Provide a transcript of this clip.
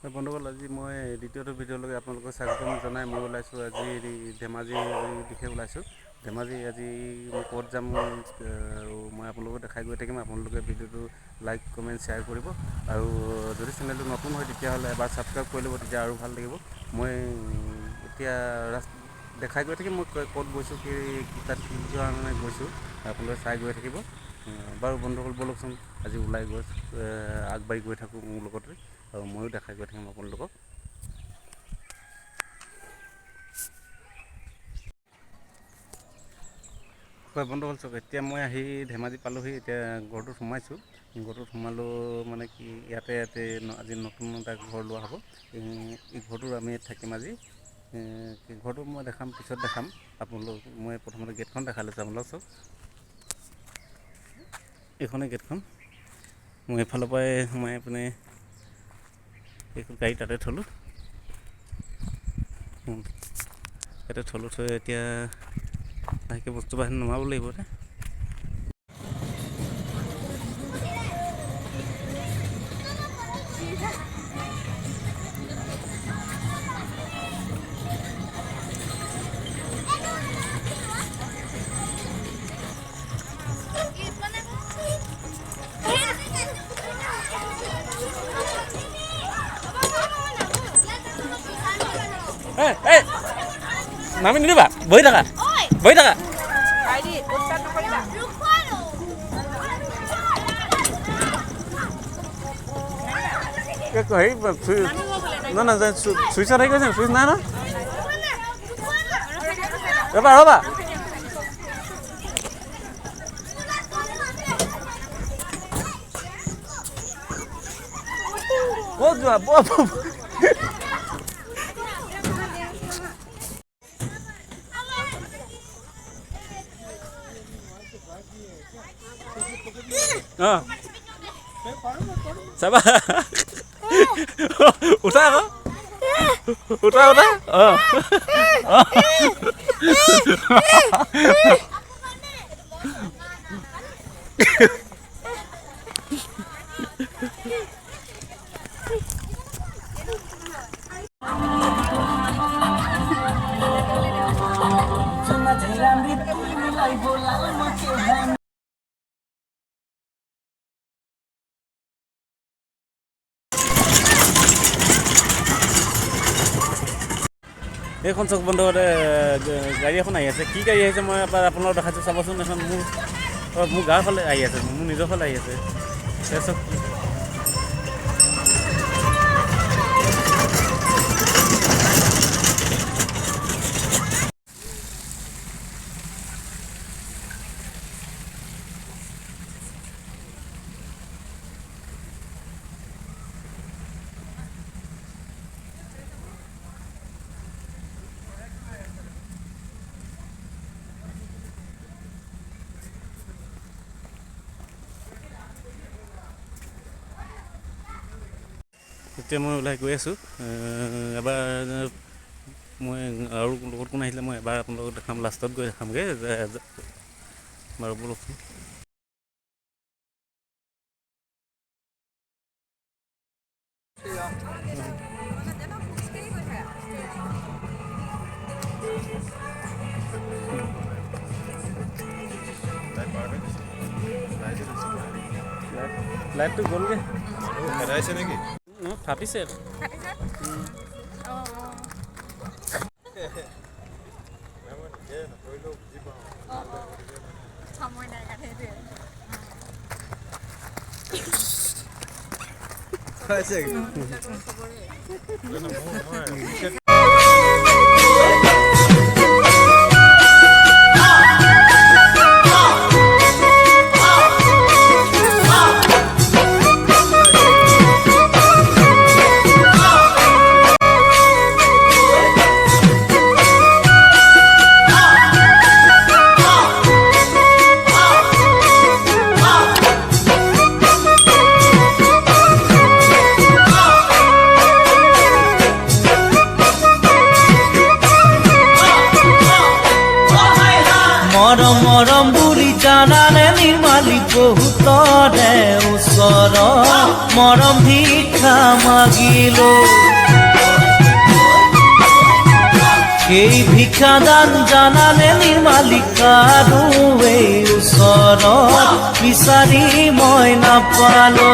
বন্ধুসকল, আজি মই দ্বিতীয়টো ভিডিঅ'লৈকে আপোনালোকক স্বাগতম জনাই মই ওলাইছোঁ। আজি ধেমাজিৰ দিশে ওলাইছোঁ। ধেমাজি আজি মই ক'ত যাম আৰু মই আপোনালোকক দেখাই গৈ থাকিম। আপোনালোকে ভিডিঅ'টো লাইক কমেণ্ট শ্বেয়াৰ কৰিব আৰু যদি চেনেলটো নতুন হয় তেতিয়াহ'লে এবাৰ ছাবস্ক্ৰাইব কৰি ল'ব, তেতিয়া আৰু ভাল লাগিব। মই এতিয়া দেখাই গৈ থাকিম মই ক'ত গৈছোঁ, কি তাত কি কাৰণে গৈছোঁ, আপোনালোকে চাই গৈ থাকিব। বাৰু বন্ধুসকল, ব'লকচোন আজি ওলাই গৈ আগবাঢ়ি গৈ থাকোঁ মোৰ লগতে, আৰু ময়ো দেখাই গৈ থাকিম আপোনালোকক। হয় বন্ধুসকল, চাওক এতিয়া মই আহি ধেমাজি পালোঁহি। এতিয়া ঘৰটোত সোমাইছোঁ। ঘৰটোত সোমালোঁ মানে কি, ইয়াতে আজি নতুন এটা ঘৰ লোৱা হ'ব। এই ঘৰটো আমি থাকিম আজি। ঘৰটো মই দেখাম, পিছত দেখাম আপোনালোক। মই প্ৰথমতে গেটখন দেখাই লৈছোঁ আপোনালোক চাওক। এইখনেই গেটখন। মই এইফালৰ পৰাই সোমাই পিনে এইখন গাড়ী তাতে থ'লোঁ। ইয়াতে থ'লোঁ, থৈ এতিয়া লাহেকৈ বস্তু বাহিনী নমাব লাগিব। নামি নিদিবা, বহি থাকা, বহি থাকা। হেৰি নহয়, চুইচত হেৰি কৰিছে, চুইচ নাই ন? ৰ'বা ৰ'বা, ক'ত যোৱা? অঁ চাবা, উঠা আকৌ, উঠা উঠা। অঁ অঁ এইখন চক বন্ধ হ'লে গাড়ী এখন আহি আছে। কি গাড়ী আহিছে মই এবাৰ আপোনালোকক দেখাইছোঁ, চাবচোন। এখন মোৰ গাঁৱৰ ফালে আহি আছে, মোৰ নিজৰ ফালে আহি আছে। চক এতিয়া মই ওলাই গৈ আছোঁ। এবাৰ মই আৰু লগত কোন আহিলে মই এবাৰ আপোনালোকক দেখাম, লাষ্টত গৈ দেখামগৈ। বাৰু ব'লকচোন। লাইটটো গ'লগৈ, হেৰাইছে নেকি? ফাটিছে। মৰম বুলি জানানে নিৰ্মালি বহুতৰে ওচৰ ওচৰত মৰম ভিক্ষা মাগিলো সেই ভিক্ষাদান জানানে নিৰ্মালিকা আৰু এই ওচৰত বিচাৰি মই নাপালো